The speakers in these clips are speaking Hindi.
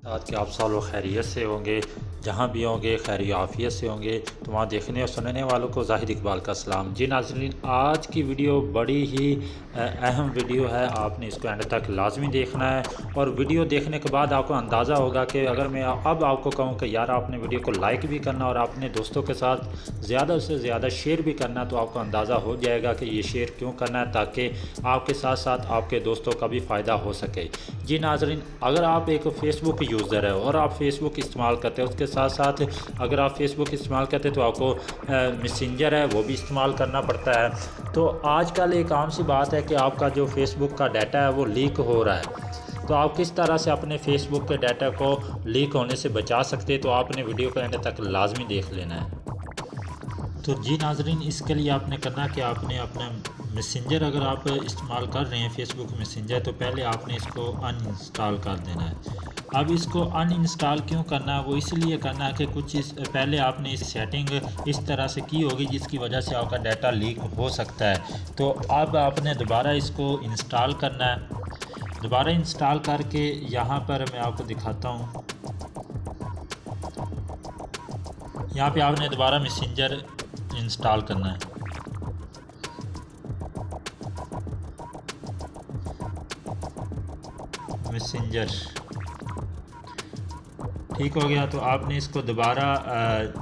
आज के आप सालों खैरियत से होंगे, जहाँ भी होंगे खैर आफ़ियत से होंगे। तो वहाँ देखने और सुनने वालों को ज़ाहिद इकबाल का सलाम। जी नाज़रीन, आज की वीडियो बड़ी ही अहम वीडियो है, आपने इसको एंड तक लाजमी देखना है। और वीडियो देखने के बाद आपको अंदाज़ा होगा कि अगर मैं अब आपको कहूँ कि यार आपने वीडियो को लाइक भी करना और अपने दोस्तों के साथ ज़्यादा से ज़्यादा शेयर भी करना, तो आपको अंदाज़ा हो जाएगा कि ये शेयर क्यों करना है, ताकि आपके साथ साथ आपके दोस्तों का भी फ़ायदा हो सके। जी नाज़रीन, अगर आप एक फ़ेसबुक यूज़र है और आप फेसबुक इस्तेमाल करते हैं, उसके साथ साथ अगर आप फेसबुक इस्तेमाल करते हैं तो आपको मैसेंजर है वो भी इस्तेमाल करना पड़ता है। तो आजकल एक आम सी बात है कि आपका जो फेसबुक का डाटा है वो लीक हो रहा है। तो आप किस तरह से अपने फेसबुक के डाटा को लीक होने से बचा सकते हैं, तो आपने वीडियो को एंड तक लाजमी देख लेना है। तो जी नाज़रीन, इसके लिए आपने करना कि आपने अपना मैसेंजर अगर आप इस्तेमाल कर रहे हैं फेसबुक मैसेंजर, तो पहले आपने इसको अनइंस्टॉल कर देना है। अब इसको अनइंस्टॉल क्यों करना है, वो इसलिए करना है कि पहले आपने इस सेटिंग इस तरह से की होगी जिसकी वजह से आपका डाटा लीक हो सकता है। तो अब आपने दोबारा इसको इंस्टॉल करना है। दोबारा इंस्टॉल करके यहाँ पर मैं आपको दिखाता हूँ, यहाँ पे आपने दोबारा मैसेंजर इंस्टॉल करना है। मैसेंजर ठीक हो गया, तो आपने इसको दोबारा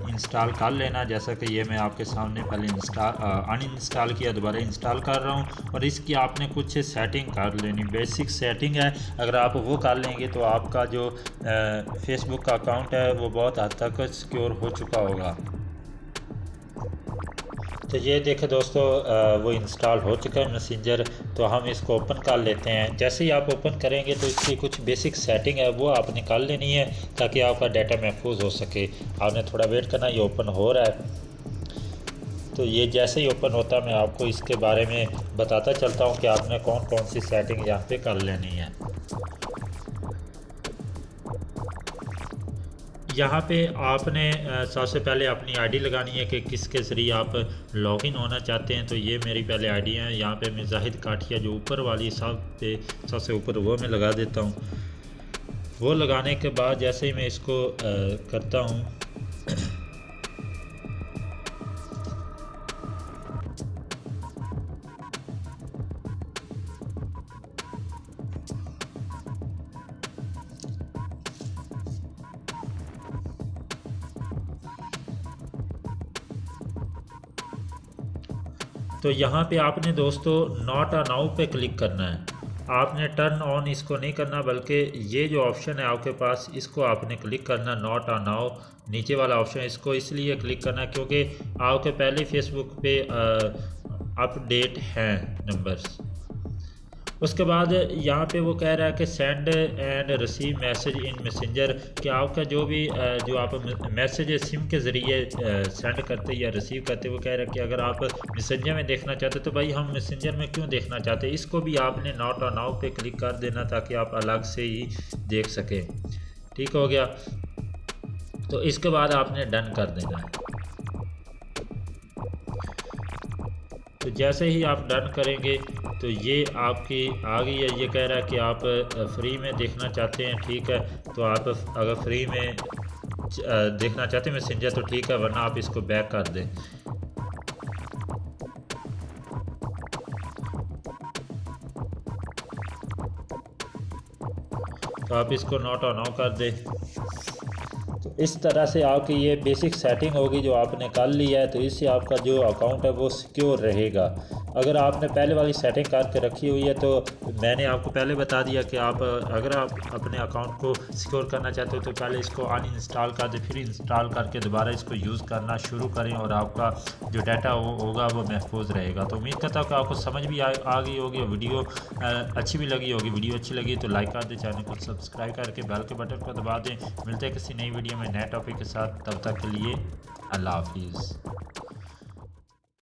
इंस्टॉल कर लेना। जैसा कि ये मैं आपके सामने पहले अनइंस्टॉल किया, दोबारा इंस्टॉल कर रहा हूँ। और इसकी आपने कुछ सेटिंग कर लेनी, बेसिक सेटिंग है, अगर आप वो कर लेंगे तो आपका जो फेसबुक का अकाउंट है वो बहुत हद तक सिक्योर हो चुका होगा। तो ये देखें दोस्तों, वो इंस्टॉल हो चुका है मैसेंजर। तो हम इसको ओपन कर लेते हैं। जैसे ही आप ओपन करेंगे तो इसकी कुछ बेसिक सेटिंग है वो आपने कर लेनी है ताकि आपका डाटा महफूज हो सके। आपने थोड़ा वेट करना, ये ओपन हो रहा है। तो ये जैसे ही ओपन होता है मैं आपको इसके बारे में बताता चलता हूँ कि आपने कौन कौन सी सेटिंग यहाँ पे कर लेनी है। यहाँ पे आपने सबसे पहले अपनी आईडी लगानी है कि किसके ज़रिए आप लॉगिन होना चाहते हैं। तो ये मेरी पहले आईडी है, यहाँ पे मैं जाहिद काठिया जो ऊपर वाली सबसे ऊपर वो मैं लगा देता हूँ। वो लगाने के बाद जैसे ही मैं इसको करता हूँ, तो यहाँ पे आपने दोस्तों नॉट अ नाउ पे क्लिक करना है। आपने टर्न ऑन इसको नहीं करना, बल्कि ये जो ऑप्शन है आपके पास इसको आपने क्लिक करना, नॉट अ नाउ नीचे वाला ऑप्शन। इसको इसलिए क्लिक करना क्योंकि आपके पहले फेसबुक पे अपडेट हैं नंबर्स। उसके बाद यहाँ पे वो कह रहा है कि send and receive message in messenger, कि आपका जो भी जो आप मैसेज सिम के ज़रिए सेंड करते या रिसीव करते, वो कह रहा है कि अगर आप मैसेंजर में देखना चाहते तो भाई हम मैसेंजर में क्यों देखना चाहते, इसको भी आपने नॉट ऑन नाउ पे क्लिक कर देना ताकि आप अलग से ही देख सकें। ठीक हो गया, तो इसके बाद आपने डन कर देना है। तो जैसे ही आप डन करेंगे तो ये आपकी आ गई है। ये कह रहा है कि आप फ्री में देखना चाहते हैं, ठीक है। तो आप अगर फ्री में देखना चाहते हैं मैसेंजर तो ठीक है, वरना आप इसको बैक कर दें। तो आप इसको नॉट ऑन नाउ कर दें। तो इस तरह से आपकी ये बेसिक सेटिंग होगी जो आपने कर ली है। तो इससे आपका जो अकाउंट है वो सिक्योर रहेगा। अगर आपने पहले वाली सेटिंग करके रखी हुई है तो मैंने आपको पहले बता दिया कि आप अगर आप अपने अकाउंट को सिक्योर करना चाहते हो तो पहले इसको अनइंस्टॉल कर दें, फिर इंस्टॉल करके दोबारा इसको यूज़ करना शुरू करें और आपका जो डाटा होगा वो महफूज रहेगा। तो उम्मीद करता हूँ कि आपको समझ भी आ गई होगी, वीडियो अच्छी भी लगी होगी। वीडियो अच्छी लगी तो लाइक कर दें, चैनल को सब्सक्राइब करके बेल के बटन को दबा दें। मिलते हैं किसी नई वीडियो में नए टॉपिक के साथ, तब तक के लिए अल्लाह हाफिज़।